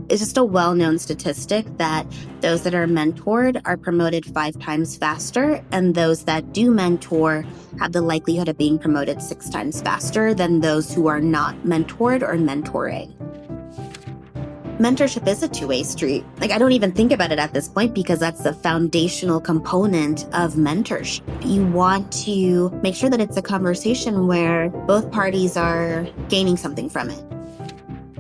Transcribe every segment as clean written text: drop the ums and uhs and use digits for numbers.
It's just a well-known statistic that those that are mentored are promoted 5 times faster, and those that do mentor have the likelihood of being promoted 6 times faster than those who are not mentored or mentoring. Mentorship is a two-way street. I don't even think about it at this point because that's the foundational component of mentorship. You want to make sure that it's a conversation where both parties are gaining something from it.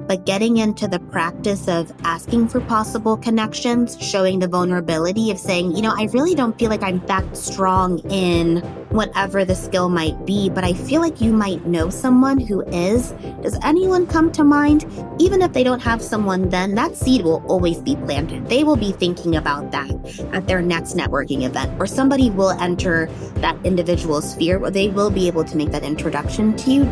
But getting into the practice of asking for possible connections, showing the vulnerability of saying, I really don't feel like I'm that strong in whatever the skill might be, but I feel like you might know someone who is. Does anyone come to mind? Even if they don't have someone, then that seed will always be planted. They will be thinking about that at their next networking event, or somebody will enter that individual sphere where they will be able to make that introduction to you.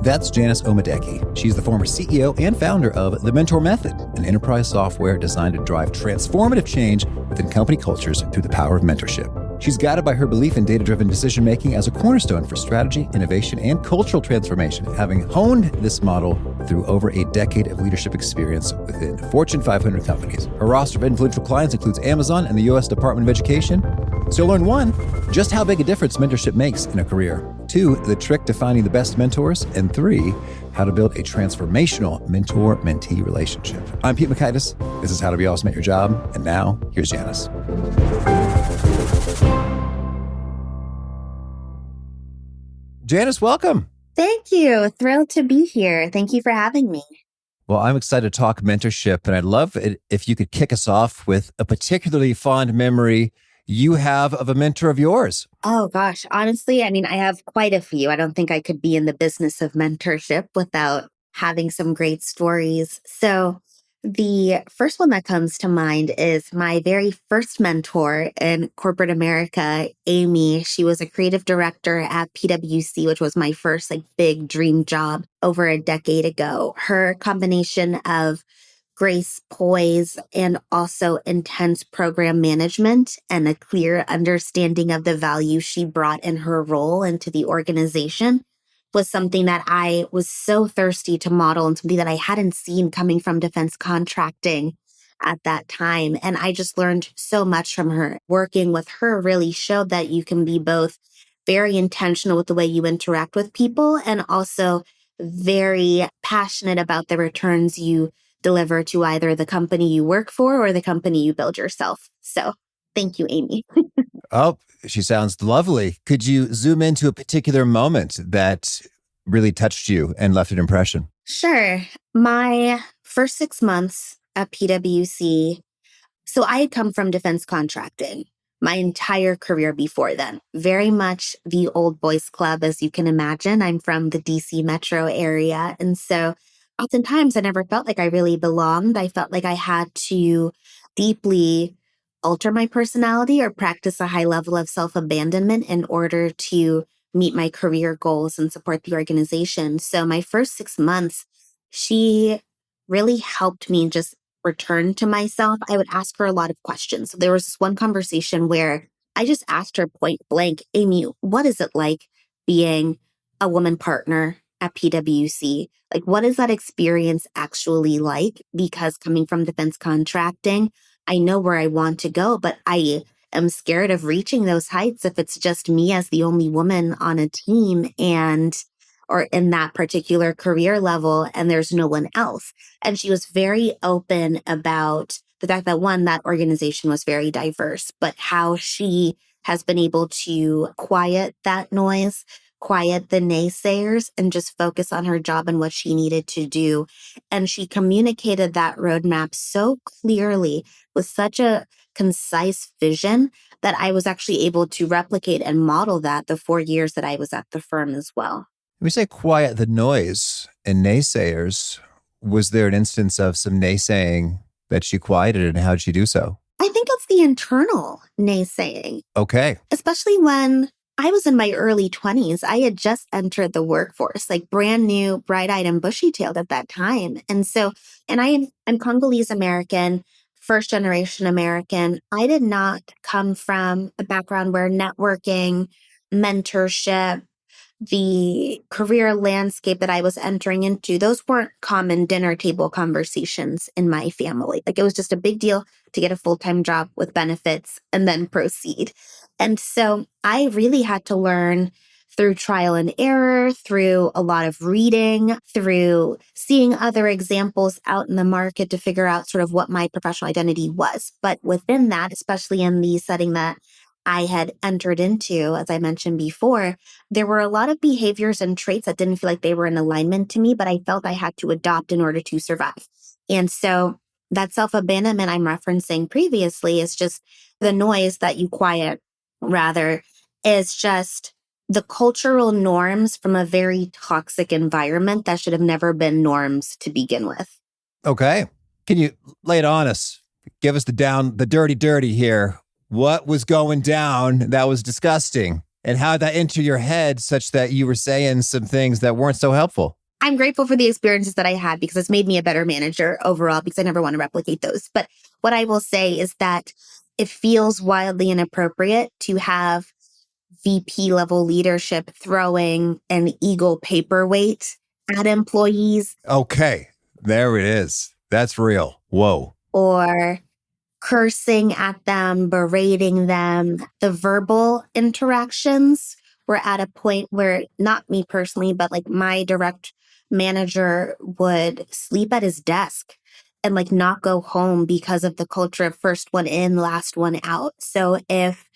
That's Janice Omadeke. She's the former CEO and founder of The Mentor Method, an enterprise software designed to drive transformative change within company cultures through the power of mentorship. She's guided by her belief in data-driven decision-making as a cornerstone for strategy, innovation, and cultural transformation, having honed this model through over a decade of leadership experience within Fortune 500 companies. Her roster of influential clients includes Amazon and the U.S. Department of Education. So learn 1, just how big a difference mentorship makes in a career. 2, the trick to finding the best mentors. And 3, how to build a transformational mentor-mentee relationship. I'm Pete Makaitis. This is How to Be Awesome at Your Job. And now, here's Janice. Janice, welcome. Thank you. Thrilled to be here. Thank you for having me. Well, I'm excited to talk mentorship, and I'd love it if you could kick us off with a particularly fond memory you have of a mentor of yours. Oh gosh, honestly, I have quite a few. I don't think I could be in the business of mentorship without having some great stories. So the first one that comes to mind is my very first mentor in corporate America, Amy. She was a creative director at PwC, which was my first big dream job over a decade ago. Her combination of grace, poise, and also intense program management and a clear understanding of the value she brought in her role into the organization was something that I was so thirsty to model and something that I hadn't seen coming from defense contracting at that time. And I just learned so much from her. Working with her really showed that you can be both very intentional with the way you interact with people and also very passionate about the returns you deliver to either the company you work for or the company you build yourself. So thank you, Amy. Oh, she sounds lovely. Could you zoom into a particular moment that really touched you and left an impression? Sure. My first 6 months at PwC, so I had come from defense contracting my entire career before then. Very much the old boys club, as you can imagine. I'm from the DC metro area. And so oftentimes I never felt like I really belonged. I felt like I had to deeply alter my personality or practice a high level of self-abandonment in order to meet my career goals and support the organization. So my first 6 months, she really helped me just return to myself. I would ask her a lot of questions. So there was this one conversation where I just asked her point blank, Amy, what is it like being a woman partner at PwC? What is that experience actually like? Because coming from defense contracting, I know where I want to go, but I am scared of reaching those heights if it's just me as the only woman on a team or in that particular career level and there's no one else. And she was very open about the fact that one, that organization was very diverse, but how she has been able to quiet that noise, quiet the naysayers, and just focus on her job and what she needed to do. And she communicated that roadmap so clearly with such a concise vision that I was actually able to replicate and model that the 4 years that I was at the firm as well. When we say quiet the noise and naysayers, was there an instance of some naysaying that she quieted, and how did she do so? I think it's the internal naysaying. Okay. Especially when I was in my early 20s. I had just entered the workforce, brand new, bright-eyed and bushy-tailed at that time. And I'm Congolese American, first generation American. I did not come from a background where networking, mentorship, the career landscape that I was entering into, those weren't common dinner table conversations in my family. Like it was just a big deal to get a full-time job with benefits and then proceed. And so I really had to learn through trial and error, through a lot of reading, through seeing other examples out in the market to figure out sort of what my professional identity was. But within that, especially in the setting that I had entered into, as I mentioned before, there were a lot of behaviors and traits that didn't feel like they were in alignment to me, but I felt I had to adopt in order to survive. And so that self abandonment I'm referencing previously is just the noise that you quiet, rather, is just the cultural norms from a very toxic environment that should have never been norms to begin with. Okay. Can you lay it on us? Give us the dirty here. What was going down that was disgusting? And how did that enter your head such that you were saying some things that weren't so helpful? I'm grateful for the experiences that I had because it's made me a better manager overall because I never want to replicate those. But what I will say is that it feels wildly inappropriate to have VP level leadership throwing an ego paperweight at employees. Okay. There it is. That's real. Whoa. Or cursing at them, berating them. The verbal interactions were at a point where, not me personally, but like my direct manager would sleep at his desk and like not go home because of the culture of first one in, last one out. So if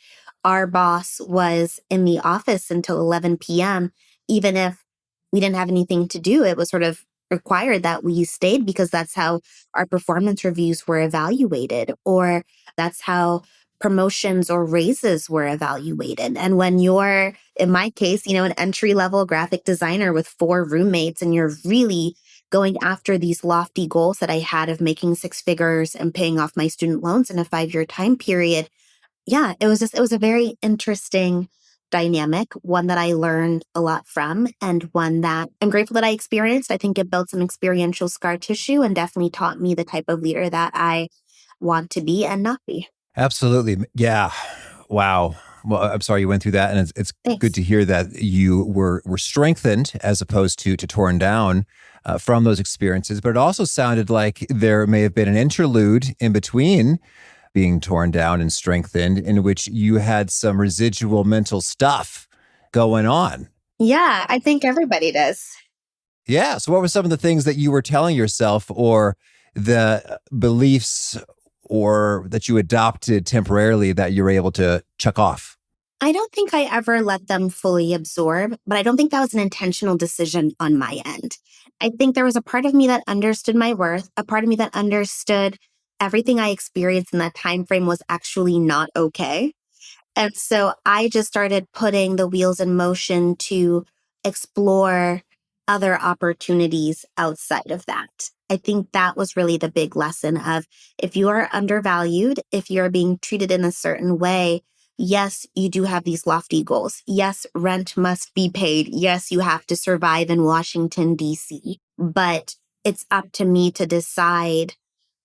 our boss was in the office until 11 p.m., even if we didn't have anything to do, it was sort of required that we stayed because that's how our performance reviews were evaluated, or that's how promotions or raises were evaluated. And when you're, in my case, an entry level graphic designer with 4 roommates, and you're really going after these lofty goals that I had of making 6 figures and paying off my student loans in a 5-year time period, yeah, it was a very interesting dynamic, one that I learned a lot from, and one that I'm grateful that I experienced. I think it built some experiential scar tissue and definitely taught me the type of leader that I want to be and not be. Absolutely. Yeah. Wow. Well, I'm sorry you went through that. And it's good Thanks. to hear that you were strengthened as opposed to torn down from those experiences. But it also sounded like there may have been an interlude in between being torn down and strengthened in which you had some residual mental stuff going on. Yeah, I think everybody does. Yeah. So what were some of the things that you were telling yourself, or the beliefs or that you adopted temporarily that you were able to check off? I don't think I ever let them fully absorb, but I don't think that was an intentional decision on my end. I think there was a part of me that understood my worth, a part of me that understood everything I experienced in that time frame was actually not okay. And so I just started putting the wheels in motion to explore other opportunities outside of that. I think that was really the big lesson of, if you are undervalued, if you're being treated in a certain way, yes, you do have these lofty goals. Yes, rent must be paid. Yes, you have to survive in Washington, D.C. But it's up to me to decide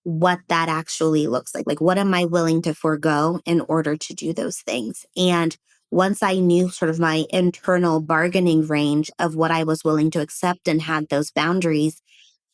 what that actually looks like. Like, what am I willing to forego in order to do those things? And once I knew sort of my internal bargaining range of what I was willing to accept and had those boundaries,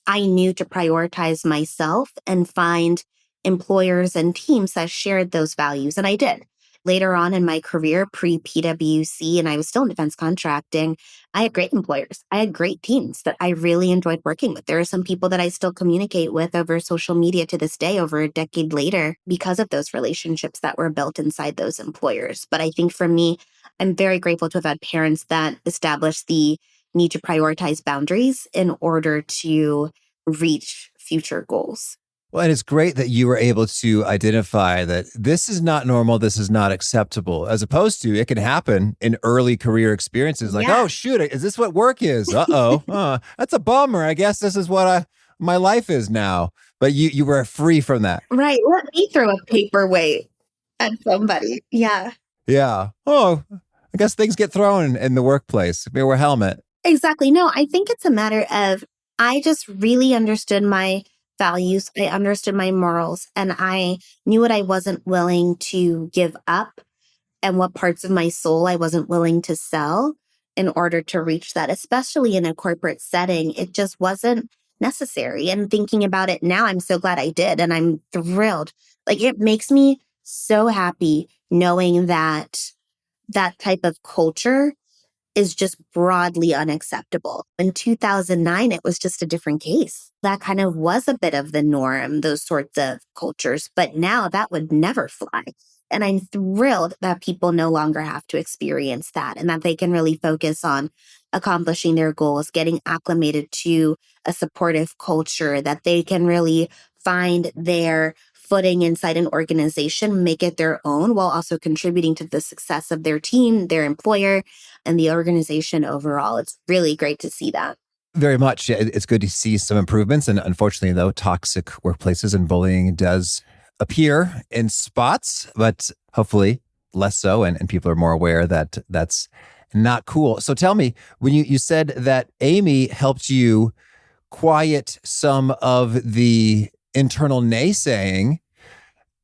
I knew to prioritize myself and find employers and teams that shared those values. And I did. Later on in my career, pre PwC, and I was still in defense contracting, I had great employers. I had great teams that I really enjoyed working with. There are some people that I still communicate with over social media to this day, over a decade later, because of those relationships that were built inside those employers. But I think for me, I'm very grateful to have had parents that established the need to prioritize boundaries in order to reach future goals. Well, and it's great that you were able to identify that this is not normal, this is not acceptable, as opposed to it can happen in early career experiences like, Yeah. oh, shoot, is this what work is? Uh-oh. That's a bummer. I guess this is what my life is now. But you were free from that. Right. Let me throw a paperweight at somebody. Yeah. Yeah. Oh, I guess things get thrown in the workplace. Wear a helmet. Exactly. No, I think it's a matter of, I just really understood my values. I understood my morals, and I knew what I wasn't willing to give up and what parts of my soul I wasn't willing to sell. in order to reach that, especially in a corporate setting. It just wasn't necessary. And thinking about it now, I'm so glad I did. And I'm thrilled. Like, it makes me so happy knowing that that type of culture is just broadly unacceptable. In 2009, it was just a different case. That kind of was a bit of the norm, those sorts of cultures. But now that would never fly. And I'm thrilled that people no longer have to experience that and that they can really focus on accomplishing their goals, getting acclimated to a supportive culture, that they can really find their footing inside an organization, make it their own while also contributing to the success of their team, their employer, and the organization overall. It's really great to see that. Very much. It's good to see some improvements. And unfortunately, though, toxic workplaces and bullying does appear in spots, but hopefully less so. And people are more aware that that's not cool. So tell me, when you said that Amy helped you quiet some of the internal naysaying,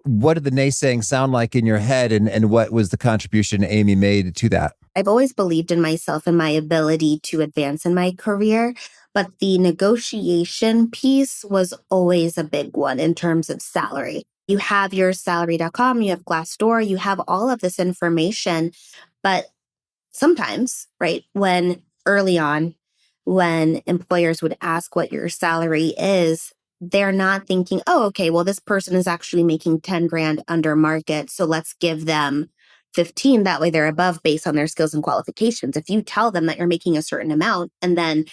what did the naysaying sound like in your head? And what was the contribution Amy made to that? I've always believed in myself and my ability to advance in my career, but the negotiation piece was always a big one in terms of salary. You have your salary.com, you have Glassdoor, you have all of this information, but sometimes, right, when early on, when employers would ask what your salary is, they're not thinking, oh, okay, well, this person is actually making 10 grand under market. So let's give them 15. That way they're above based on their skills and qualifications. If you tell them that you're making a certain amount and then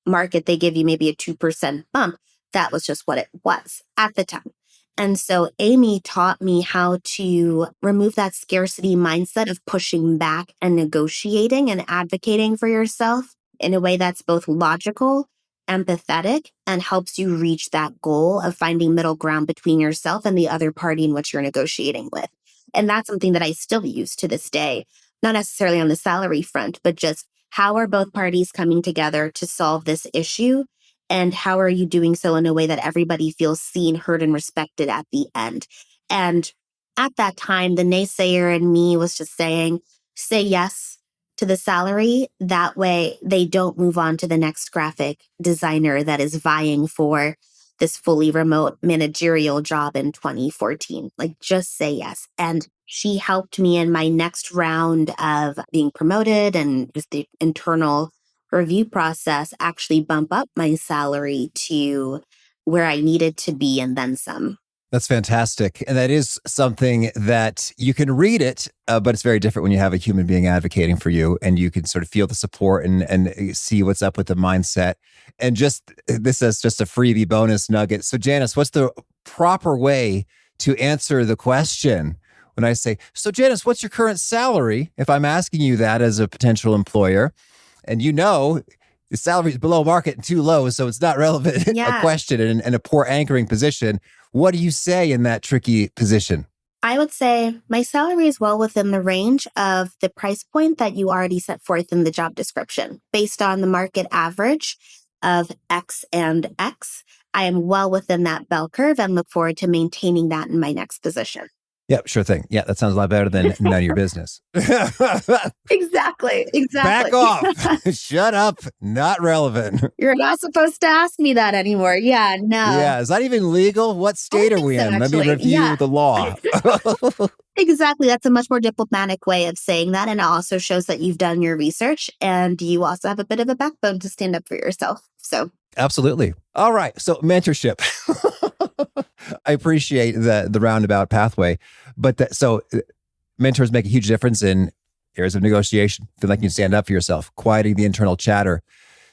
market, they give you maybe a 2% bump, that was just what it was at the time. And so Amy taught me how to remove that scarcity mindset of pushing back and negotiating and advocating for yourself in a way that's both logical, empathetic, and helps you reach that goal of finding middle ground between yourself and the other party in which you're negotiating with. And that's something that I still use to this day, not necessarily on the salary front, but just how are both parties coming together to solve this issue? And how are you doing so in a way that everybody feels seen, heard, and respected at the end? And at that time, the naysayer in me was just saying, say yes to the salary. That way they don't move on to the next graphic designer that is vying for this fully remote managerial job in 2014. Like, just say yes. And she helped me in my next round of being promoted and just the internal review process actually bump up my salary to where I needed to be and then some. That's fantastic. And that is something that you can read it, but it's very different when you have a human being advocating for you and you can sort of feel the support and see what's up with the mindset. And just this is just a freebie bonus nugget. So Janice, what's the proper way to answer the question when I say, so Janice, what's your current salary? If I'm asking you that as a potential employer, and the salary is below market and too low, so it's not relevant, a question and a poor anchoring position. What do you say in that tricky position? I would say my salary is well within the range of the price point that you already set forth in the job description. Based on the market average of X and X, I am well within that bell curve and look forward to maintaining that in my next position. Yep, sure thing. Yeah, that sounds a lot better than none of your business. Exactly. Back off. Shut up. Not relevant. You're not supposed to ask me that anymore. Yeah, no. Yeah, is that even legal? What state are we in? Let me review the law. Exactly. That's a much more diplomatic way of saying that. And it also shows that you've done your research and you also have a bit of a backbone to stand up for yourself. So absolutely. All right. So mentorship. I appreciate the roundabout pathway, but so mentors make a huge difference in areas of negotiation. Feel like you can stand up for yourself, quieting the internal chatter.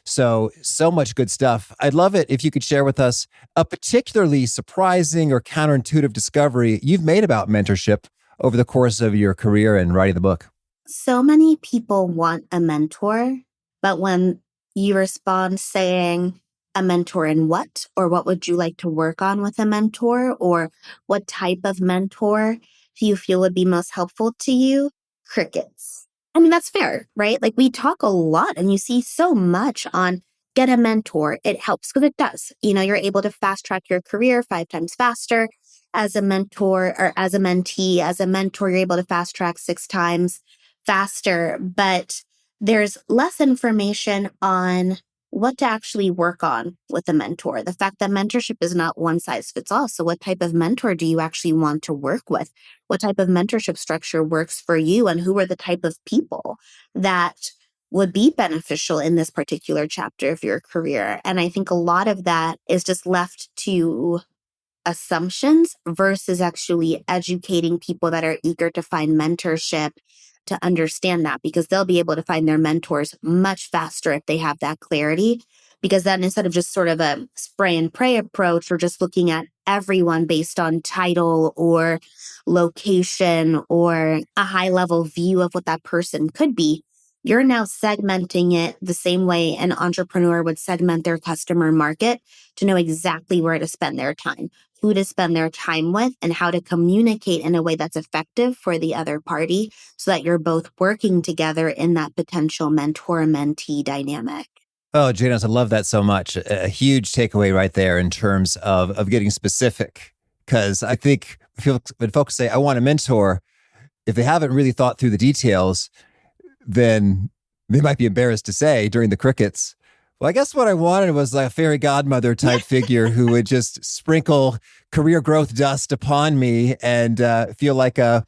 So much good stuff. I'd love it if you could share with us a particularly surprising or counterintuitive discovery you've made about mentorship over the course of your career and writing the book. So many people want a mentor, but when you respond saying, a mentor in what? Or what would you like to work on with a mentor? Or what type of mentor do you feel would be most helpful to you? Crickets. I mean, that's fair, right? Like, we talk a lot and you see so much on get a mentor. It helps because it does. You're able to fast track your career 5 times faster as a mentor or as a mentee. As a mentor, you're able to fast track 6 times faster. But there's less information on what to actually work on with a mentor. The fact that mentorship is not one size fits all. So, what type of mentor do you actually want to work with? What type of mentorship structure works for you? And who are the type of people that would be beneficial in this particular chapter of your career? And I think a lot of that is just left to assumptions versus actually educating people that are eager to find mentorship to understand that, because they'll be able to find their mentors much faster if they have that clarity. Because then instead of just sort of a spray and pray approach or just looking at everyone based on title or location or a high level view of what that person could be, you're now segmenting it the same way an entrepreneur would segment their customer market to know exactly where to spend their time, who to spend their time with, and how to communicate in a way that's effective for the other party so that you're both working together in that potential mentor-mentee dynamic. Oh, Janice, I love that so much. A huge takeaway right there in terms of getting specific. Because I think when folks say, I want a mentor, if they haven't really thought through the details, then they might be embarrassed to say during the crickets, well, I guess what I wanted was like a fairy godmother type figure who would just sprinkle career growth dust upon me and feel like a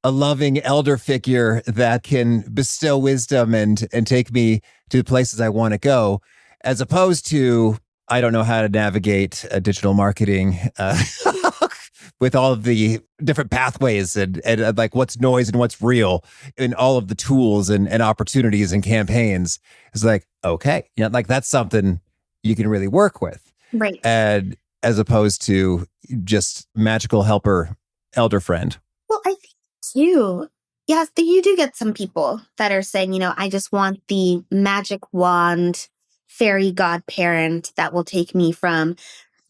loving elder figure that can bestow wisdom and take me to the places I want to go, as opposed to, I don't know how to navigate digital marketing with all of the different pathways and like what's noise and what's real and all of the tools and opportunities and campaigns. It's like, okay, like that's something you can really work with. Right. And as opposed to just magical helper, elder friend. Well, I think too, yes, you do get some people that are saying, I just want the magic wand fairy godparent that will take me from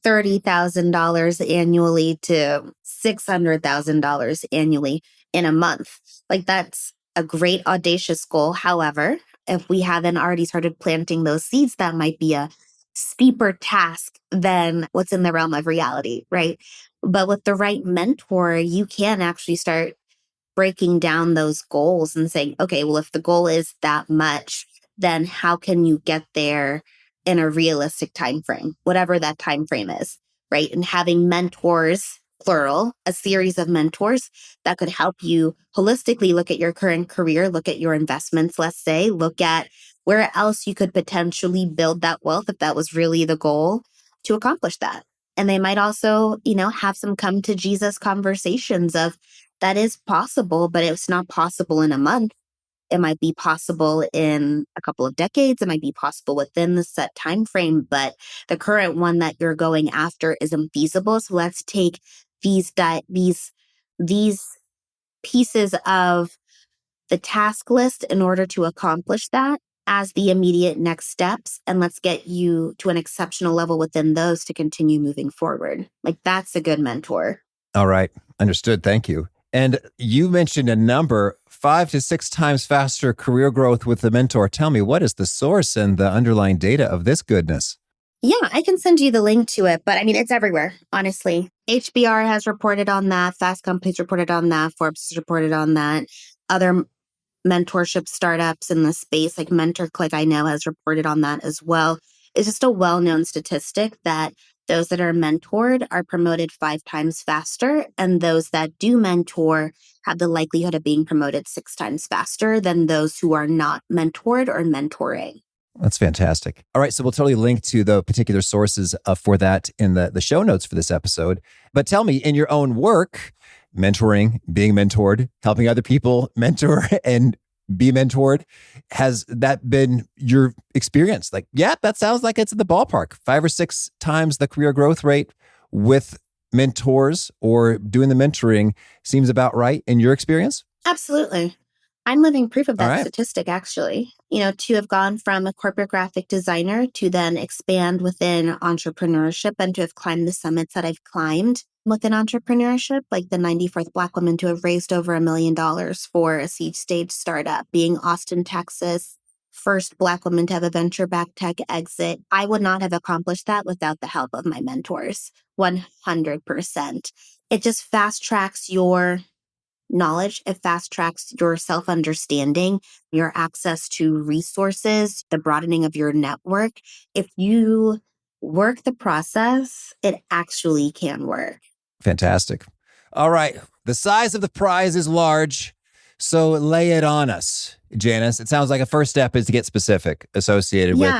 $30,000 annually to $600,000 annually in a month. Like that's a great audacious goal. However, if we haven't already started planting those seeds, that might be a steeper task than what's in the realm of reality, right? But with the right mentor, you can actually start breaking down those goals and saying, okay, well, if the goal is that much, then how can you get there in a realistic time frame, whatever that time frame is, right? And having mentors, plural, a series of mentors that could help you holistically look at your current career, look at your investments, let's say, look at where else you could potentially build that wealth if that was really the goal to accomplish that. And they might also, have some come to Jesus conversations of that is possible, but it's not possible in a month. It might be possible in a couple of decades. It might be possible within the set time frame, but the current one that you're going after isn't feasible. So let's take these pieces of the task list in order to accomplish that as the immediate next steps, and let's get you to an exceptional level within those to continue moving forward. Like that's a good mentor. All right. Understood. Thank you. And you mentioned a number, 5 to 6 times faster career growth with the mentor. Tell me, what is the source and the underlying data of this goodness? Yeah, I can send you the link to it, but I mean, it's everywhere, honestly. HBR has reported on that. Fast Company's reported on that. Forbes has reported on that. Other mentorship startups in the space, like MentorClick, I know has reported on that as well. It's just a well-known statistic that those that are mentored are promoted 5 times faster, and those that do mentor have the likelihood of being promoted 6 times faster than those who are not mentored or mentoring. That's fantastic. All right. So we'll totally link to the particular sources for that in the show notes for this episode. But tell me, in your own work, mentoring, being mentored, helping other people mentor and be mentored, has that been your experience? Like, yeah, that sounds like it's in the ballpark. 5 or 6 times the career growth rate with mentors or doing the mentoring seems about right in your experience? Absolutely. I'm living proof of All that right. statistic, actually. To have gone from a corporate graphic designer to then expand within entrepreneurship and to have climbed the summits that I've climbed within entrepreneurship, like the 94th Black woman to have raised over $1 million for a seed stage startup, being Austin, Texas, first Black woman to have a venture-backed tech exit. I would not have accomplished that without the help of my mentors, 100%. It just fast tracks your knowledge. It fast tracks your self-understanding, your access to resources, the broadening of your network. If you work the process, it actually can work. Fantastic. All right. The size of the prize is large, so lay it on us, Janice. It sounds like a first step is to get specific associated with,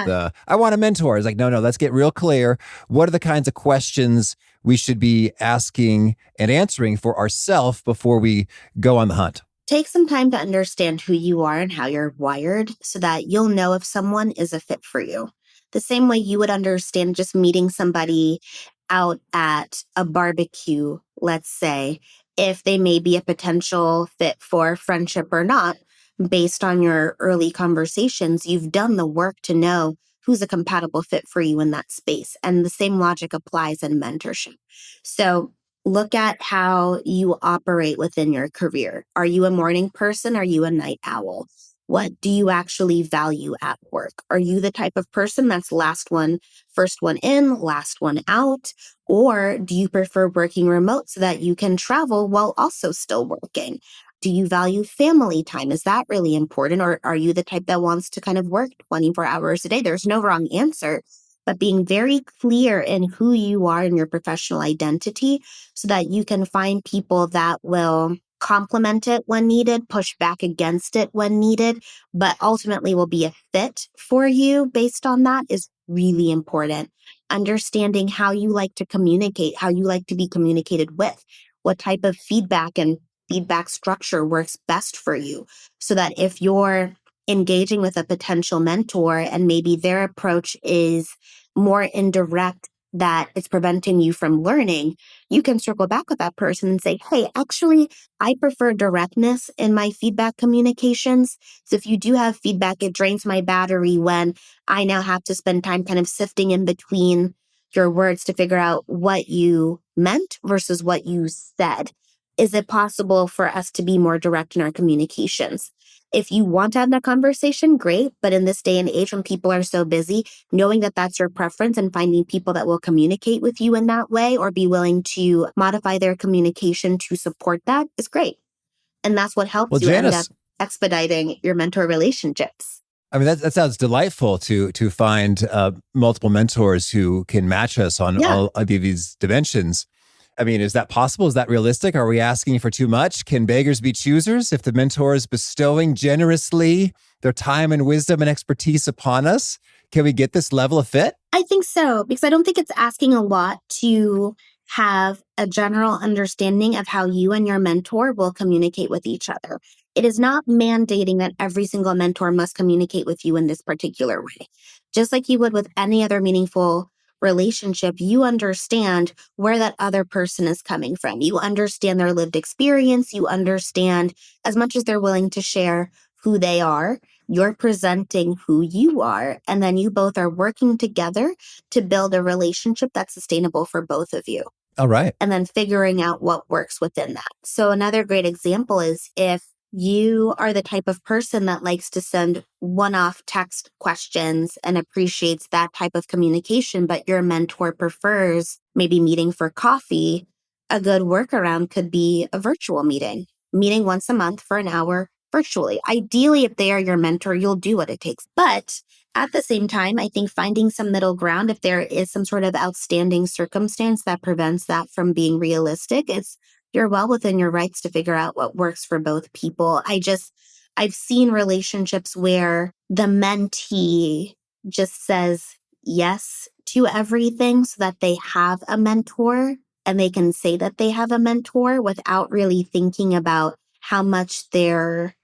I want a mentor. It's like, no, let's get real clear. What are the kinds of questions we should be asking and answering for ourselves before we go on the hunt? Take some time to understand who you are and how you're wired so that you'll know if someone is a fit for you. The same way you would understand just meeting somebody out at a barbecue, let's say, if they may be a potential fit for friendship or not. Based on your early conversations, you've done the work to know who's a compatible fit for you in that space. And the same logic applies in mentorship. So look at how you operate within your career. Are you a morning person? Are you a night owl? What do you actually value at work? Are you the type of person that's first one in, last one out? Or do you prefer working remote so that you can travel while also still working? Do you value family time? Is that really important? Or are you the type that wants to kind of work 24 hours a day? There's no wrong answer, but being very clear in who you are and your professional identity so that you can find people that will complement it when needed, push back against it when needed, but ultimately will be a fit for you based on that is really important. Understanding how you like to communicate, how you like to be communicated with, what type of feedback and feedback structure works best for you so that if you're engaging with a potential mentor and maybe their approach is more indirect that it's preventing you from learning, you can circle back with that person and say, hey, actually, I prefer directness in my feedback communications. So if you do have feedback, it drains my battery when I now have to spend time kind of sifting in between your words to figure out what you meant versus what you said. Is it possible for us to be more direct in our communications? If you want to have that conversation, great. But in this day and age, when people are so busy, knowing that that's your preference and finding people that will communicate with you in that way or be willing to modify their communication to support that is great. And that's what helps you end up expediting your mentor relationships. I mean, that sounds delightful to find multiple mentors who can match us on all of these dimensions. I mean, is that possible? Is that realistic? Are we asking for too much? Can beggars be choosers? If the mentor is bestowing generously their time and wisdom and expertise upon us, can we get this level of fit? I think so, because I don't think it's asking a lot to have a general understanding of how you and your mentor will communicate with each other. It is not mandating that every single mentor must communicate with you in this particular way. Just like you would with any other meaningful relationship, you understand where that other person is coming from. You understand their lived experience. You understand as much as they're willing to share who they are. You're presenting who you are, and then you both are working together to build a relationship that's sustainable for both of you. All right. And then figuring out what works within that. So another great example is if you are the type of person that likes to send one-off text questions and appreciates that type of communication, but your mentor prefers maybe meeting for coffee, a good workaround could be a virtual meeting once a month for an hour virtually. Ideally, if they are your mentor, you'll do what it takes. But at the same time, I think finding some middle ground, if there is some sort of outstanding circumstance that prevents that from being realistic, you're well within your rights to figure out what works for both people. I've seen relationships where the mentee just says yes to everything so that they have a mentor and they can say that they have a mentor without really thinking about how much they're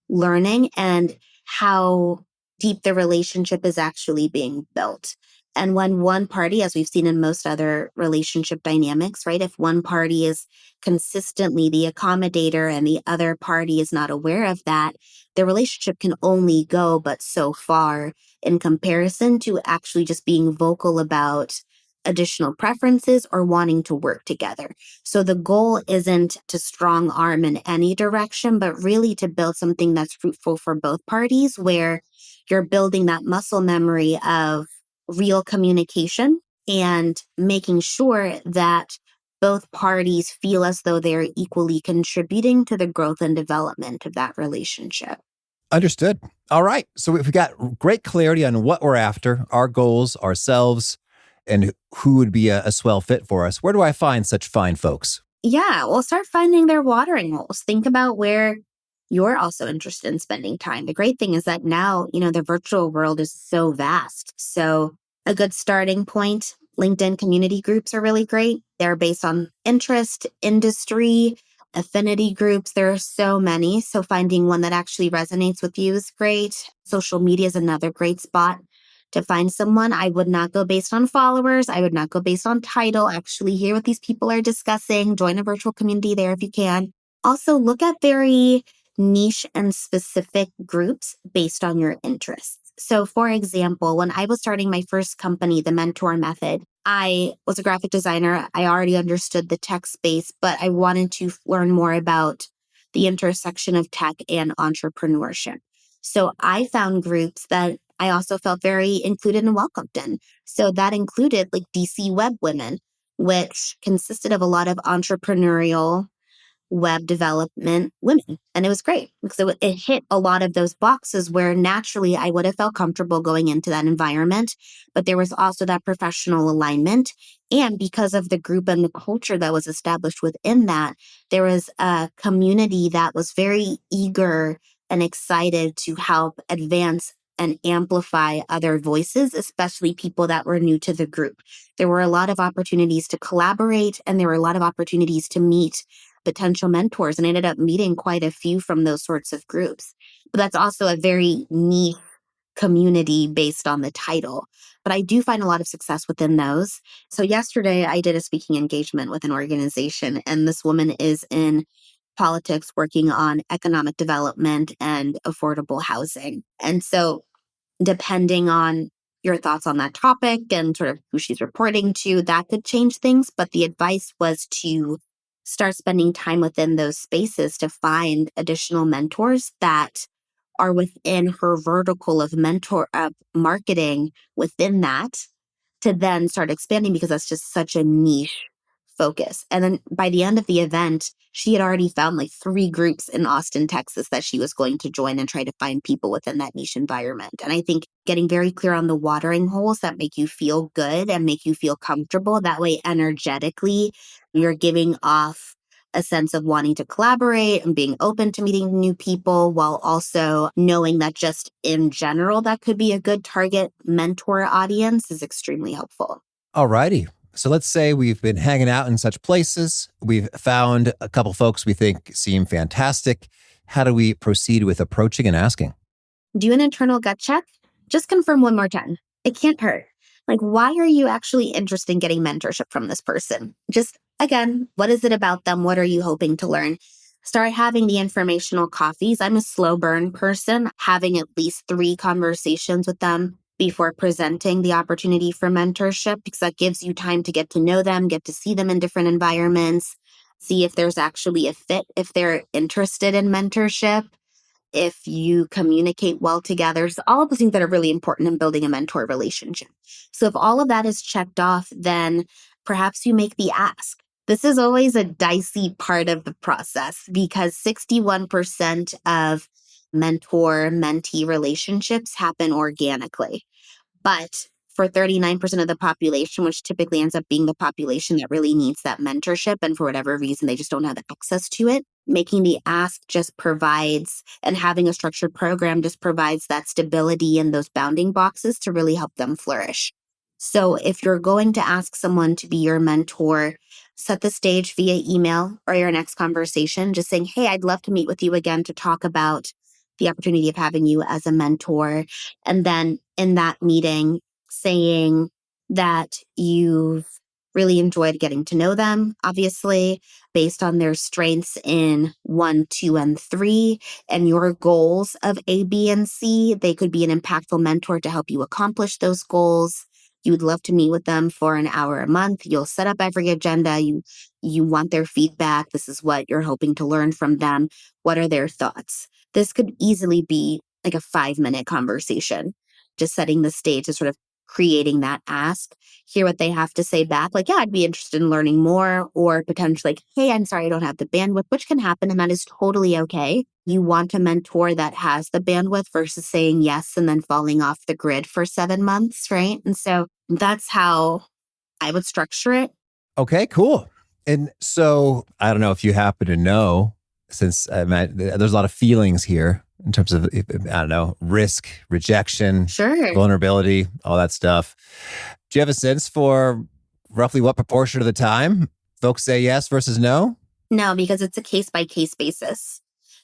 learning and how deep the relationship is actually being built. And when one party, as we've seen in most other relationship dynamics, right, if one party is consistently the accommodator and the other party is not aware of that, the relationship can only go but so far in comparison to actually just being vocal about additional preferences or wanting to work together. So the goal isn't to strong arm in any direction, but really to build something that's fruitful for both parties, where you're building that muscle memory of real communication and making sure that both parties feel as though they're equally contributing to the growth and development of that relationship. Understood. All right. So we've got great clarity on what we're after, our goals, ourselves, and who would be a swell fit for us. Where do I find such fine folks? Yeah, well, start finding their watering holes. Think about where you're also interested in spending time. The great thing is that now, the virtual world is so vast. So, a good starting point, LinkedIn community groups are really great. They're based on interest, industry, affinity groups. There are so many. So, finding one that actually resonates with you is great. Social media is another great spot to find someone. I would not go based on followers. I would not go based on title. Actually hear what these people are discussing. Join a virtual community there if you can. Also, look at very niche and specific groups based on your interests. So, for example, when I was starting my first company, the Mentor Method, I was a graphic designer. I already understood the tech space, but I wanted to learn more about the intersection of tech and entrepreneurship. So I found groups that I also felt very included and welcomed in. So that included like DC Web Women, which consisted of a lot of entrepreneurial web development women. And it was great because it hit a lot of those boxes where naturally I would have felt comfortable going into that environment. But there was also that professional alignment. And because of the group and the culture that was established within that, there was a community that was very eager and excited to help advance and amplify other voices, especially people that were new to the group. There were a lot of opportunities to collaborate, and there were a lot of opportunities to meet potential mentors, and I ended up meeting quite a few from those sorts of groups. But that's also a very niche community based on the title. But I do find a lot of success within those. So yesterday I did a speaking engagement with an organization, and this woman is in politics working on economic development and affordable housing. And so depending on your thoughts on that topic and sort of who she's reporting to, that could change things. But the advice was to start spending time within those spaces to find additional mentors that are within her vertical of mentor marketing within that to then start expanding because that's just such a niche focus. And then by the end of the event, she had already found like 3 groups in Austin, Texas that she was going to join and try to find people within that niche environment. And I think getting very clear on the watering holes that make you feel good and make you feel comfortable, that way energetically, you're giving off a sense of wanting to collaborate and being open to meeting new people while also knowing that just in general, that could be a good target mentor audience is extremely helpful. All righty. So let's say we've been hanging out in such places. We've found a couple folks we think seem fantastic. How do we proceed with approaching and asking? Do an internal gut check. Just confirm one more time. It can't hurt. Like, why are you actually interested in getting mentorship from this person? Just, again, what is it about them? What are you hoping to learn? Start having the informational coffees. I'm a slow burn person, having at least 3 conversations with them before presenting the opportunity for mentorship, because that gives you time to get to know them, get to see them in different environments, see if there's actually a fit, if they're interested in mentorship, if you communicate well together. So all of the things that are really important in building a mentor relationship. So if all of that is checked off, then perhaps you make the ask. This is always a dicey part of the process because 61% of mentor-mentee relationships happen organically. But for 39% of the population, which typically ends up being the population that really needs that mentorship, and for whatever reason, they just don't have access to it, making the ask just provides, and having a structured program just provides that stability in those bounding boxes to really help them flourish. So if you're going to ask someone to be your mentor, set the stage via email or your next conversation, just saying, hey, I'd love to meet with you again to talk about the opportunity of having you as a mentor. And then in that meeting, saying that you've really enjoyed getting to know them, obviously, based on their strengths in 1, 2, and 3, and your goals of A, B, and C. They could be an impactful mentor to help you accomplish those goals. You would love to meet with them for an hour a month. You'll set up every agenda. You want their feedback. This is what you're hoping to learn from them. What are their thoughts? This could easily be like a 5-minute conversation, just setting the stage to sort of creating that ask, hear what they have to say back. Like, yeah, I'd be interested in learning more, or potentially like, hey, I'm sorry, I don't have the bandwidth, which can happen. And that is totally okay. You want a mentor that has the bandwidth versus saying yes and then falling off the grid for 7 months, right? And so that's how I would structure it. Okay, cool. And so I don't know if you happen to know, since there's a lot of feelings here in terms of, I don't know, risk, rejection, Sure. vulnerability, all that stuff. Do you have a sense for roughly what proportion of the time folks say yes versus no? No, because it's a case by case basis.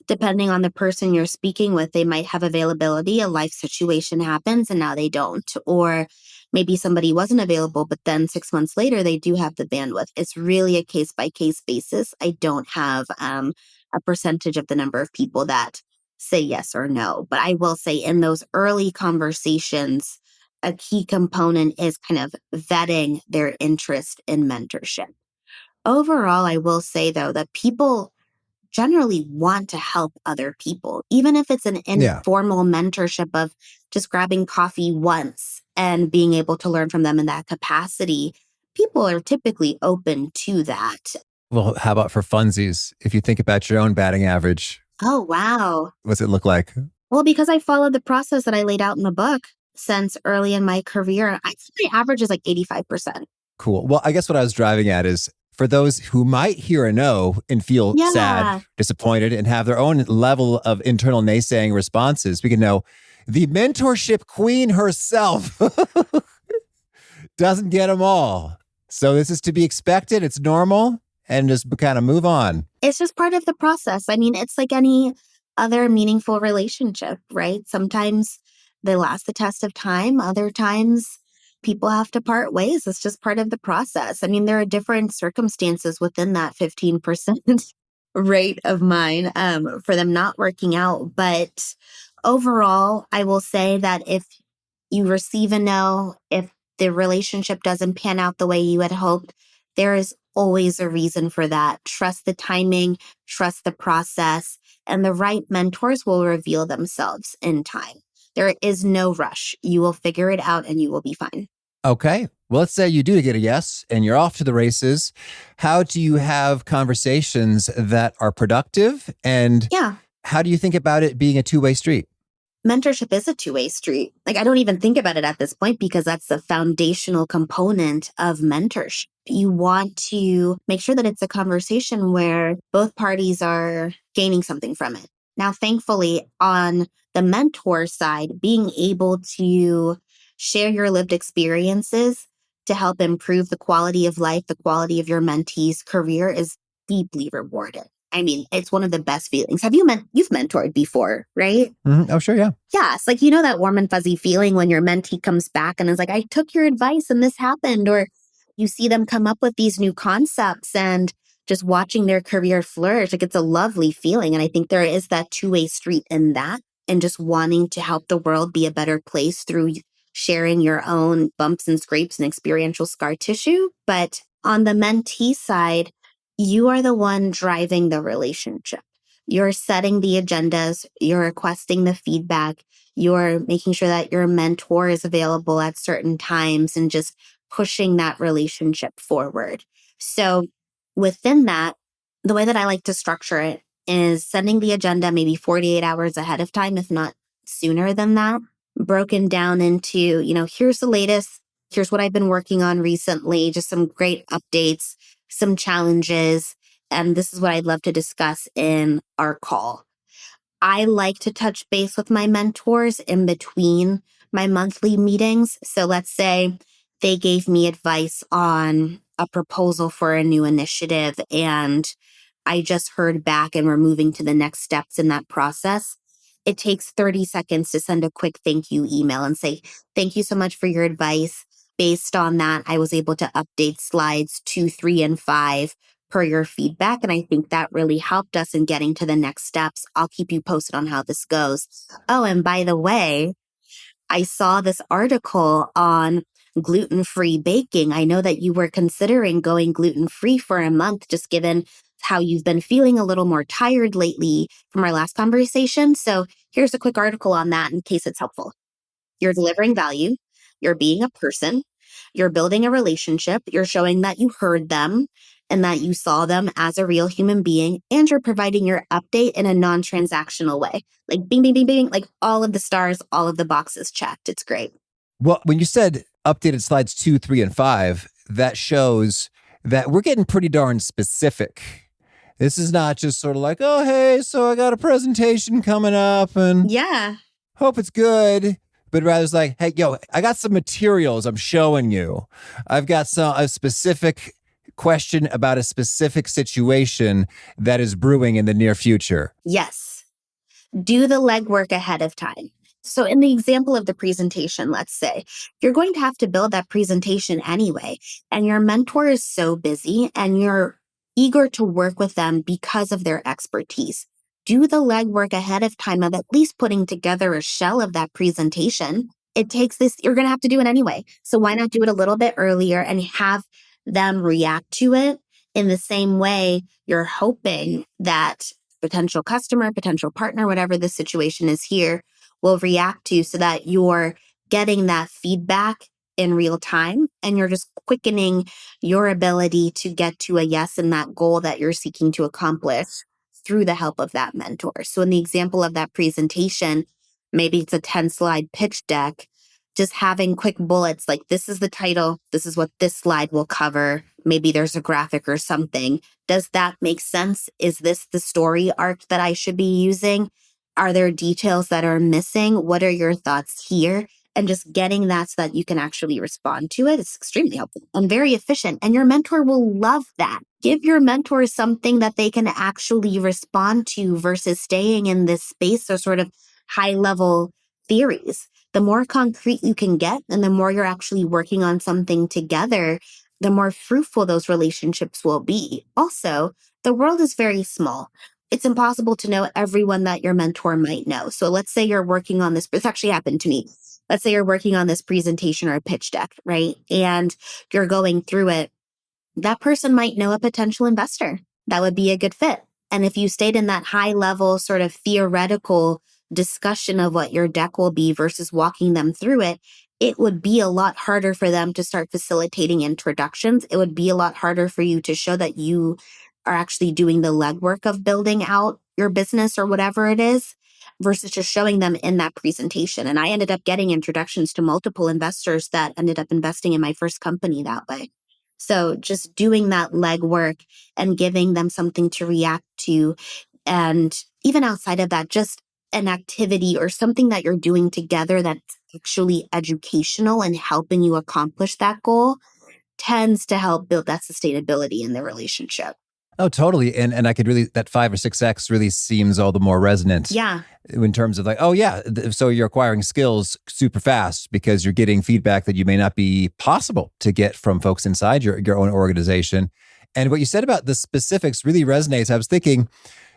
Depending on the person you're speaking with, they might have availability, a life situation happens and now they don't. Or maybe somebody wasn't available, but then 6 months later, they do have the bandwidth. It's really a case by case basis. I don't have a percentage of the number of people that say yes or no. But I will say in those early conversations, a key component is kind of vetting their interest in mentorship. Overall, I will say though that people generally want to help other people, even if it's an Yeah. informal mentorship of just grabbing coffee once and being able to learn from them in that capacity. People are typically open to that. Well, how about for funsies? If you think about your own batting average, Oh, wow. what's it look like? Well, because I followed the process that I laid out in the book since early in my career, I think my average is like 85%. Cool. Well, I guess what I was driving at is for those who might hear a no and feel sad, Yeah. disappointed, and have their own level of internal naysaying responses, we can know the mentorship queen herself doesn't get them all. So this is to be expected. It's normal, and just kind of move on. It's just part of the process. I mean, it's like any other meaningful relationship, right? Sometimes they last the test of time. Other times people have to part ways. It's just part of the process. I mean, there are different circumstances within that 15% rate of mine for them not working out. But overall, I will say that if you receive a no, if the relationship doesn't pan out the way you had hoped, there is always a reason for that. Trust the timing, trust the process, and the right mentors will reveal themselves in time. There is no rush. You will figure it out and you will be fine. Okay. Well, let's say you do get a yes and you're off to the races. How do you have conversations that are productive? And Yeah. how do you think about it being a two-way street? Mentorship is a two-way street. Like, I don't even think about it at this point because that's the foundational component of mentorship. You want to make sure that it's a conversation where both parties are gaining something from it. Now, thankfully, on the mentor side, being able to share your lived experiences to help improve the quality of life, the quality of your mentee's career is deeply rewarding. I mean, it's one of the best feelings. You've mentored before, right? Mm-hmm. Oh, sure. Yeah. Yes. Like, you know, that warm and fuzzy feeling when your mentee comes back and is like, I took your advice and this happened. Or you see them come up with these new concepts and just watching their career flourish. Like, it's a lovely feeling. And I think there is that two-way street in that, and just wanting to help the world be a better place through sharing your own bumps and scrapes and experiential scar tissue. But on the mentee side, you are the one driving the relationship. You're setting the agendas, you're requesting the feedback, you're making sure that your mentor is available at certain times and just pushing that relationship forward. So within that, the way that I like to structure it is sending the agenda maybe 48 hours ahead of time, if not sooner than that, broken down into, here's the latest, here's what I've been working on recently, just some great updates, some challenges, and this is what I'd love to discuss in our call. I like to touch base with my mentors in between my monthly meetings. So let's say they gave me advice on a proposal for a new initiative and I just heard back and we're moving to the next steps in that process. It takes 30 seconds to send a quick thank you email and say, thank you so much for your advice. Based on that, I was able to update slides 2, 3, and 5 per your feedback. And I think that really helped us in getting to the next steps. I'll keep you posted on how this goes. Oh, and by the way, I saw this article on gluten-free baking. I know that you were considering going gluten-free for a month, just given how you've been feeling a little more tired lately from our last conversation. So here's a quick article on that in case it's helpful. You're delivering value. You're being a person, you're building a relationship, you're showing that you heard them and that you saw them as a real human being, and you're providing your update in a non-transactional way. Like bing, bing, bing, bing, like all of the stars, all of the boxes checked. It's great. Well, when you said updated slides 2, 3, and 5, that shows that we're getting pretty darn specific. This is not just sort of like, oh, hey, so I got a presentation coming up and Yeah. hope it's good. But rather it's like, hey, yo, I got some materials I'm showing you. I've got a specific question about a specific situation that is brewing in the near future. Yes. Do the legwork ahead of time. So in the example of the presentation, let's say, you're going to have to build that presentation anyway, and your mentor is so busy and you're eager to work with them because of their expertise. Do the legwork ahead of time of at least putting together a shell of that presentation. It takes this, you're going to have to do it anyway. So why not do it a little bit earlier and have them react to it in the same way you're hoping that potential customer, potential partner, whatever the situation is here, will react to, so that you're getting that feedback in real time and you're just quickening your ability to get to a yes in that goal that you're seeking to accomplish through the help of that mentor. So in the example of that presentation, maybe it's a 10-slide pitch deck, just having quick bullets like, this is the title, this is what this slide will cover. Maybe there's a graphic or something. Does that make sense? Is this the story arc that I should be using? Are there details that are missing? What are your thoughts here? And just getting that so that you can actually respond to it is extremely helpful and very efficient. And your mentor will love that. Give your mentor something that they can actually respond to versus staying in this space or sort of high level theories. The more concrete you can get and the more you're actually working on something together, the more fruitful those relationships will be. Also, the world is very small. It's impossible to know everyone that your mentor might know. So let's say you're working on this actually happened to me. Let's say you're working on this presentation or a pitch deck, right? And you're going through it. That person might know a potential investor that would be a good fit. And if you stayed in that high level sort of theoretical discussion of what your deck will be versus walking them through it, it would be a lot harder for them to start facilitating introductions. It would be a lot harder for you to show that you are actually doing the legwork of building out your business or whatever it is versus just showing them in that presentation. And I ended up getting introductions to multiple investors that ended up investing in my first company that way. So just doing that legwork and giving them something to react to. And even outside of that, just an activity or something that you're doing together that's actually educational and helping you accomplish that goal tends to help build that sustainability in the relationship. Oh, totally. And I could really, that 5 or 6X really seems all the more resonant. Yeah. In terms of like, oh yeah, so you're acquiring skills super fast because you're getting feedback that you may not be possible to get from folks inside your own organization. And what you said about the specifics really resonates. I was thinking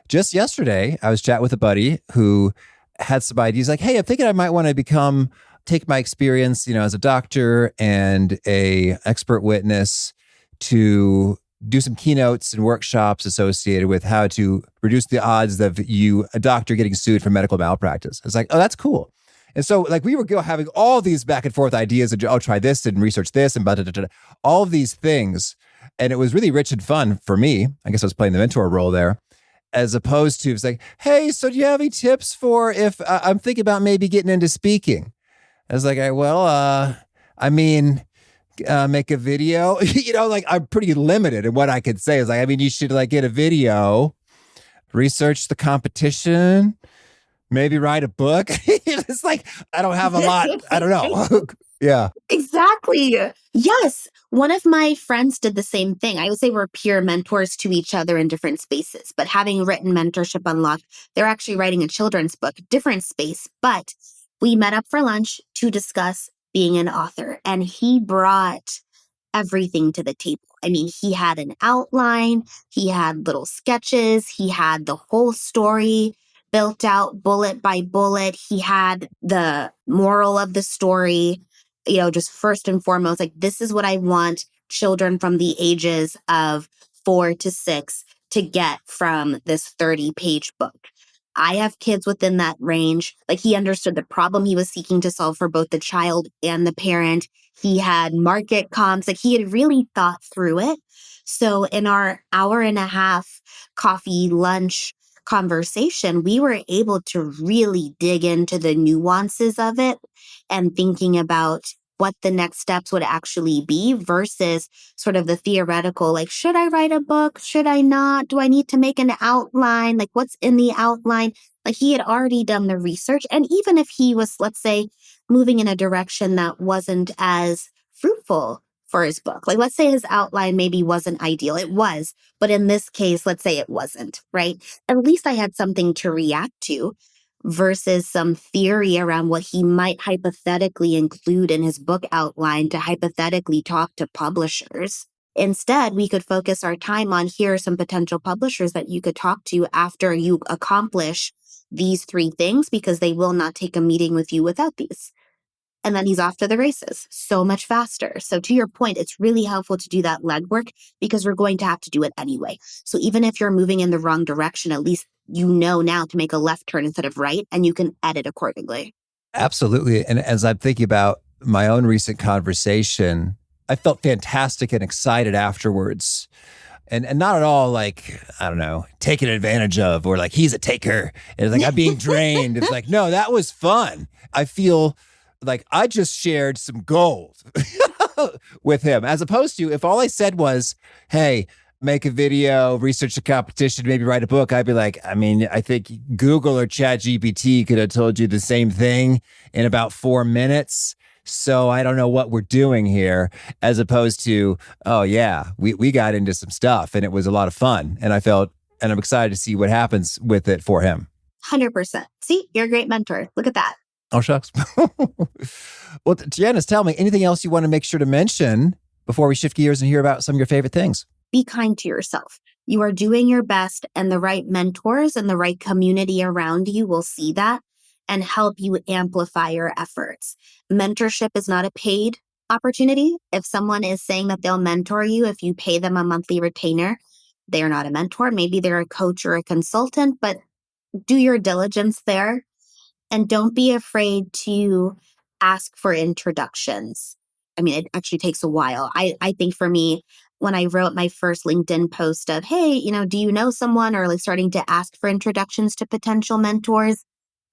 just yesterday, I was chatting with a buddy who had some ideas like, hey, I'm thinking I might want to take my experience, as a doctor and a expert witness to do some keynotes and workshops associated with how to reduce the odds of a doctor getting sued for medical malpractice. It's like, oh, that's cool. And so like we were having all these back and forth ideas of, oh, try this and research this and all of these things. And it was really rich and fun for me. I guess I was playing the mentor role there, as opposed to it's like, hey, so do you have any tips for if I'm thinking about maybe getting into speaking? I was like, make a video, like I'm pretty limited in what I could say. Is like, you should like get a video, research the competition, maybe write a book. It's like, I don't have a lot. I don't know. Yeah. Exactly. Yes. One of my friends did the same thing. I would say we're peer mentors to each other in different spaces, but having written Mentorship Unlocked, they're actually writing a children's book, different space, but we met up for lunch to discuss being an author, and he brought everything to the table. He had an outline, he had little sketches, he had the whole story built out bullet by bullet. He had the moral of the story, just first and foremost, like, this is what I want children from the ages of 4 to 6 to get from this 30-page book. I have kids within that range. Like he understood the problem he was seeking to solve for both the child and the parent. He had market comps. Like he had really thought through it. So in our hour and a half coffee lunch conversation, we were able to really dig into the nuances of it and thinking about what the next steps would actually be versus sort of the theoretical, like, should I write a book? Should I not? Do I need to make an outline? Like, what's in the outline? Like, he had already done the research. And even if he was, let's say, moving in a direction that wasn't as fruitful for his book, like, let's say his outline maybe wasn't ideal. It was, but in this case, let's say it wasn't, right? At least I had something to react to versus some theory around what he might hypothetically include in his book outline to hypothetically talk to publishers. Instead, we could focus our time on here are some potential publishers that you could talk to after you accomplish these three things because they will not take a meeting with you without these. And then he's off to the races so much faster. So to your point, it's really helpful to do that legwork because we're going to have to do it anyway. So even if you're moving in the wrong direction, at least you know now to make a left turn instead of right, and you can edit accordingly. Absolutely. And as I'm thinking about my own recent conversation, I felt fantastic and excited afterwards. And not at all like, I don't know, taken advantage of or like he's a taker. And it's like I'm being drained. It's like, no, that was fun. I feel like I just shared some gold with him, as opposed to if all I said was, hey, make a video, research the competition, maybe write a book, I'd be like, I mean, I think Google or ChatGPT could have told you the same thing in about 4 minutes. So I don't know what we're doing here, as opposed to, oh yeah, we got into some stuff and it was a lot of fun. And I'm excited to see what happens with it for him. 100%. See, you're a great mentor. Look at that. Oh, shucks. Well, Janice, tell me, anything else you want to make sure to mention before we shift gears and hear about some of your favorite things? Be kind to yourself. You are doing your best, and the right mentors and the right community around you will see that and help you amplify your efforts. Mentorship is not a paid opportunity. If someone is saying that they'll mentor you, if you pay them a monthly retainer, they are not a mentor. Maybe they're a coach or a consultant, but do your diligence there. And don't be afraid to ask for introductions. I mean, it actually takes a while. I think for me, when I wrote my first LinkedIn post of, hey, do you know someone, or like starting to ask for introductions to potential mentors,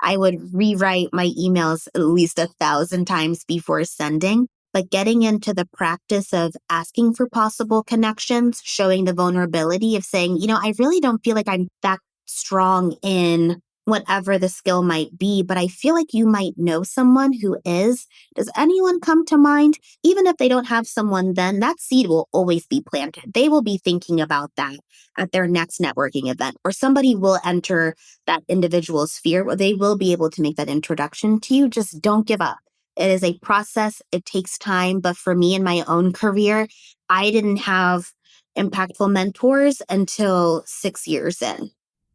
I would rewrite my emails at least 1,000 times before sending. But getting into the practice of asking for possible connections, showing the vulnerability of saying, I really don't feel like I'm that strong in whatever the skill might be, but I feel like you might know someone who is. Does anyone come to mind? Even if they don't have someone, then that seed will always be planted. They will be thinking about that at their next networking event, or somebody will enter that individual's sphere where they will be able to make that introduction to you. Just don't give up. It is a process. It takes time. But for me in my own career, I didn't have impactful mentors until 6 years in.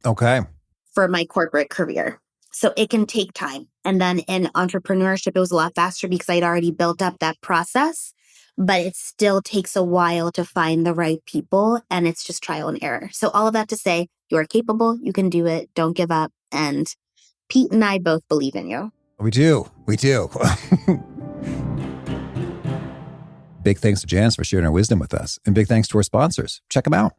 Okay. For my corporate career. So it can take time. And then in entrepreneurship, it was a lot faster because I'd already built up that process, but it still takes a while to find the right people, and it's just trial and error. So all of that to say, you are capable, you can do it, don't give up. And Pete and I both believe in you. We do. Big thanks to Janice for sharing her wisdom with us. And big thanks to our sponsors. Check them out.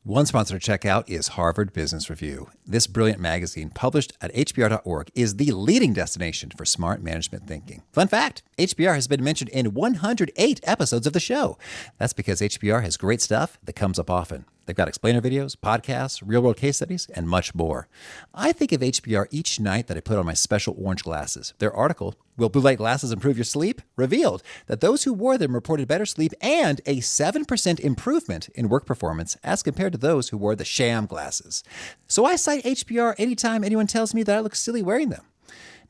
One sponsor to check out is Harvard Business Review. This brilliant magazine, published at hbr.org, is the leading destination for smart management thinking. Fun fact, HBR has been mentioned in 108 episodes of the show. That's because HBR has great stuff that comes up often. They've got explainer videos, podcasts, real-world case studies, and much more. I think of HBR each night that I put on my special orange glasses. Their article, Will Blue Light Glasses Improve Your Sleep?, revealed that those who wore them reported better sleep and a 7% improvement in work performance as compared to those who wore the sham glasses. So I cite HBR anytime anyone tells me that I look silly wearing them.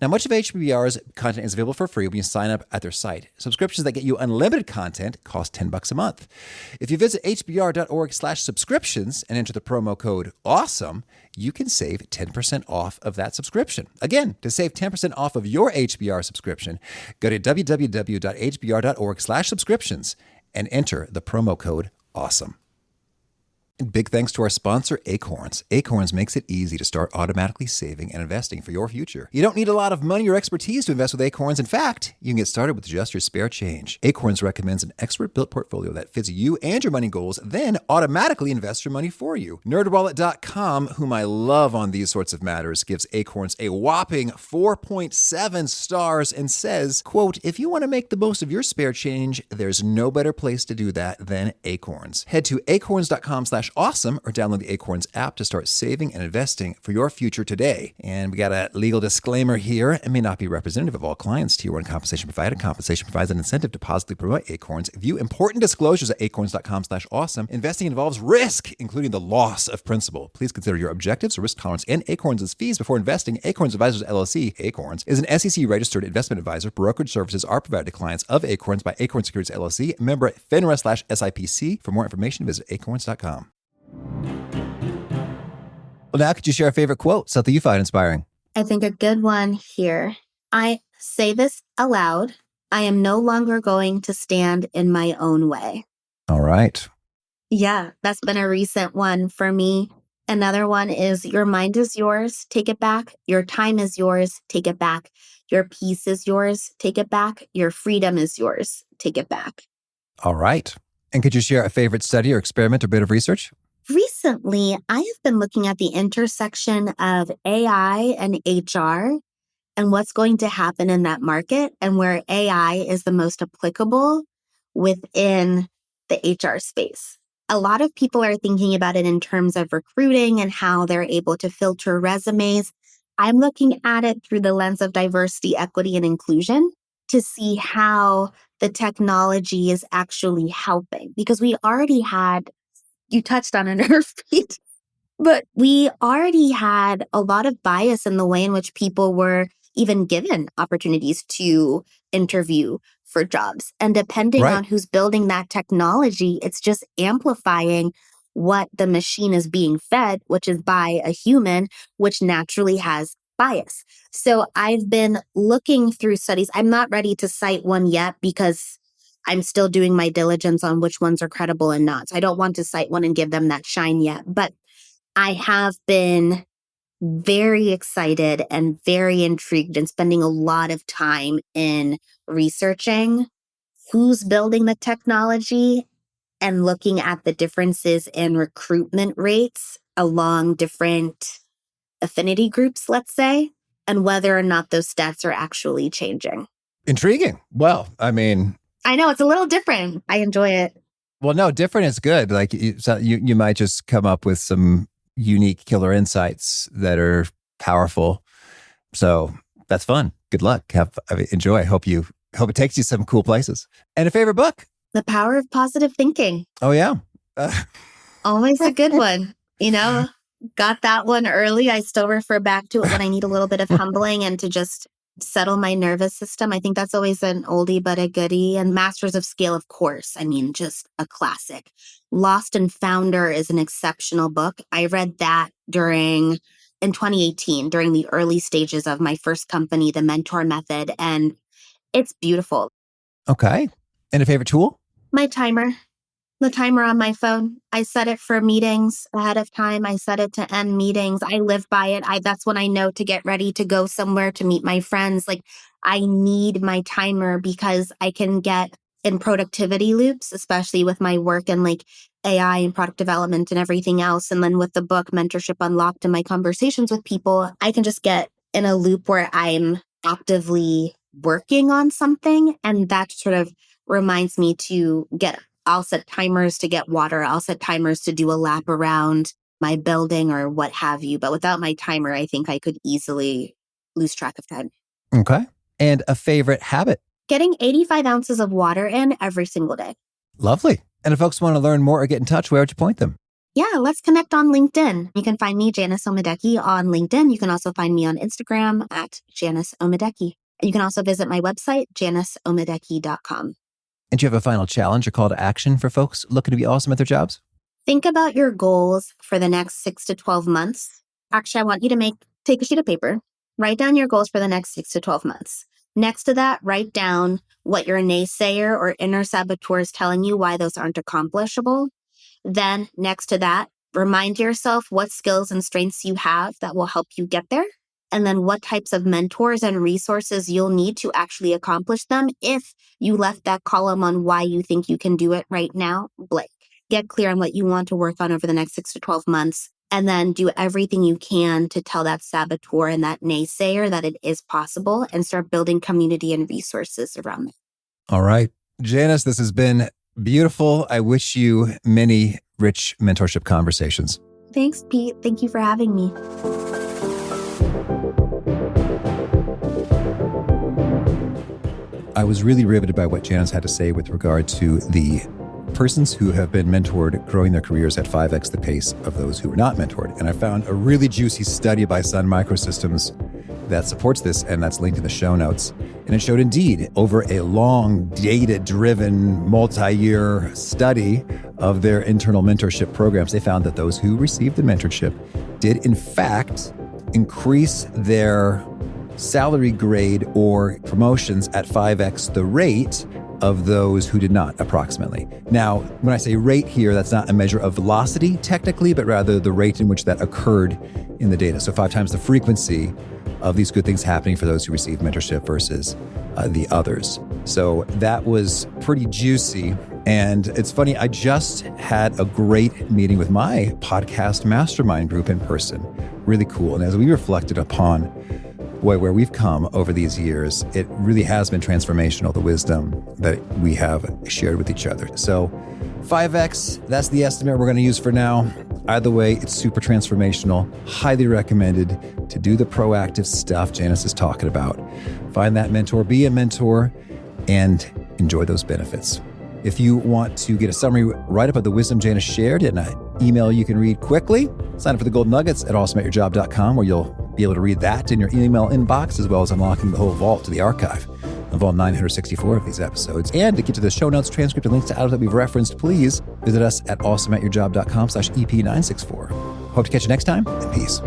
Now, much of HBR's content is available for free when you sign up at their site. Subscriptions that get you unlimited content cost $10 a month. If you visit hbr.org/subscriptions and enter the promo code AWESOME, you can save 10% off of that subscription. Again, to save 10% off of your HBR subscription, go to www.hbr.org/subscriptions and enter the promo code AWESOME. And big thanks to our sponsor, Acorns. Acorns makes it easy to start automatically saving and investing for your future. You don't need a lot of money or expertise to invest with Acorns. In fact, you can get started with just your spare change. Acorns recommends an expert-built portfolio that fits you and your money goals, then automatically invests your money for you. NerdWallet.com, whom I love on these sorts of matters, gives Acorns a whopping 4.7 stars and says, quote, if you want to make the most of your spare change, there's no better place to do that than Acorns. Head to acorns.com/awesome or download the Acorns app to start saving and investing for your future today. And we got a legal disclaimer here. It may not be representative of all clients. Tier 1 compensation provided. Compensation provides an incentive to positively promote Acorns. View important disclosures at acorns.com/awesome. Investing involves risk, including the loss of principal. Please consider your objectives, risk tolerance, and Acorns' fees before investing. Acorns Advisors LLC, Acorns, is an SEC-registered investment advisor. Brokerage services are provided to clients of Acorns by Acorns Securities LLC, member FINRA/SIPC. For more information, visit acorns.com. Well, now could you share a favorite quote, something you find inspiring? I think a good one here. I say this aloud. I am no longer going to stand in my own way. All right. Yeah, that's been a recent one for me. Another one is your mind is yours, take it back. Your time is yours, take it back. Your peace is yours, take it back. Your freedom is yours, take it back. All right. And could you share a favorite study or experiment or bit of research? Recently, I have been looking at the intersection of AI and HR and what's going to happen in that market and where AI is the most applicable within the HR space. A lot of people are thinking about it in terms of recruiting and how they're able to filter resumes. I'm looking at it through the lens of diversity, equity, and inclusion to see how the technology is actually helping. Because we already had, you touched on a nerve, Pete, but we already had a lot of bias in the way in which people were even given opportunities to interview for jobs. And depending on who's building that technology, it's just amplifying what the machine is being fed, which is by a human, which naturally has bias. So I've been looking through studies. I'm not ready to cite one yet because I'm still doing my diligence on which ones are credible and not. So I don't want to cite one and give them that shine yet. But I have been very excited and very intrigued and spending a lot of time in researching who's building the technology and looking at the differences in recruitment rates along different affinity groups, let's say, and whether or not those stats are actually changing. Intriguing. Well, I mean, I know it's a little different. I enjoy it. Well, no, different is good. Like you might just come up with some unique killer insights that are powerful. So that's fun. Good luck. Enjoy. I hope it takes you some cool places. And a favorite book? The Power of Positive Thinking. Oh, yeah. Always a good one. Got that one early. I still refer back to it when I need a little bit of humbling and to just settle my nervous system. I think that's always an oldie but a goodie. And Masters of Scale, of course. I mean, just a classic. Lost and Founder is an exceptional book. I read that in 2018, during the early stages of my first company, the Mentor Method. And it's beautiful. Okay. And a favorite tool? My timer. The timer on my phone. I set it for meetings ahead of time. I set it to end meetings. I live by it. That's when I know to get ready to go somewhere to meet my friends. Like, I need my timer because I can get in productivity loops, especially with my work and like AI and product development and everything else. And then with the book Mentorship Unlocked and my conversations with people, I can just get in a loop where I'm actively working on something. And that sort of reminds me I'll set timers to get water. I'll set timers to do a lap around my building or what have you. But without my timer, I think I could easily lose track of time. Okay. And a favorite habit? Getting 85 ounces of water in every single day. Lovely. And if folks want to learn more or get in touch, where would you point them? Yeah, let's connect on LinkedIn. You can find me, Janice Omadeke, on LinkedIn. You can also find me on Instagram at Janice Omadeke. And you can also visit my website, janiceomadeke.com. And do you have a final challenge or call to action for folks looking to be awesome at their jobs? Think about your goals for the next 6 to 12 months. Actually, I want you to take a sheet of paper, write down your goals for the next 6 to 12 months. Next to that, write down what your naysayer or inner saboteur is telling you why those aren't accomplishable. Then next to that, remind yourself what skills and strengths you have that will help you get there. And then what types of mentors and resources you'll need to actually accomplish them if you left that column on why you think you can do it right now blank. Get clear on what you want to work on over the next 6 to 12 months, and then do everything you can to tell that saboteur and that naysayer that it is possible, and start building community and resources around it. All right. Janice, this has been beautiful. I wish you many rich mentorship conversations. Thanks, Pete. Thank you for having me. I was really riveted by what Janice had to say with regard to the persons who have been mentored growing their careers at 5x the pace of those who were not mentored. And I found a really juicy study by Sun Microsystems that supports this, and that's linked in the show notes. And it showed indeed, over a long, data-driven, multi-year study of their internal mentorship programs, they found that those who received the mentorship did, in fact, increase their salary grade or promotions at 5x the rate of those who did not, approximately. Now, when I say rate here, that's not a measure of velocity technically, but rather the rate in which that occurred in the data. So 5 times the frequency of these good things happening for those who received mentorship versus the others. So that was pretty juicy. And it's funny, I just had a great meeting with my podcast mastermind group in person. Really cool. And as we reflected upon where we've come over these years, it really has been transformational, the wisdom that we have shared with each other. So 5x, that's the estimate we're going to use for now. Either way, it's super transformational. Highly recommended to do the proactive stuff Janice is talking about. Find that mentor, be a mentor, and enjoy those benefits. If you want to get a summary write-up of the wisdom Janice shared in an email you can read quickly, sign up for the Gold Nuggets at awesomeatyourjob.com, where you'll be able to read that in your email inbox, as well as unlocking the whole vault to the archive of all 964 of these episodes. And to get to the show notes, transcript, and links to others that we've referenced, please visit us at awesomeatyourjob.com/EP964. Hope to catch you next time, and peace.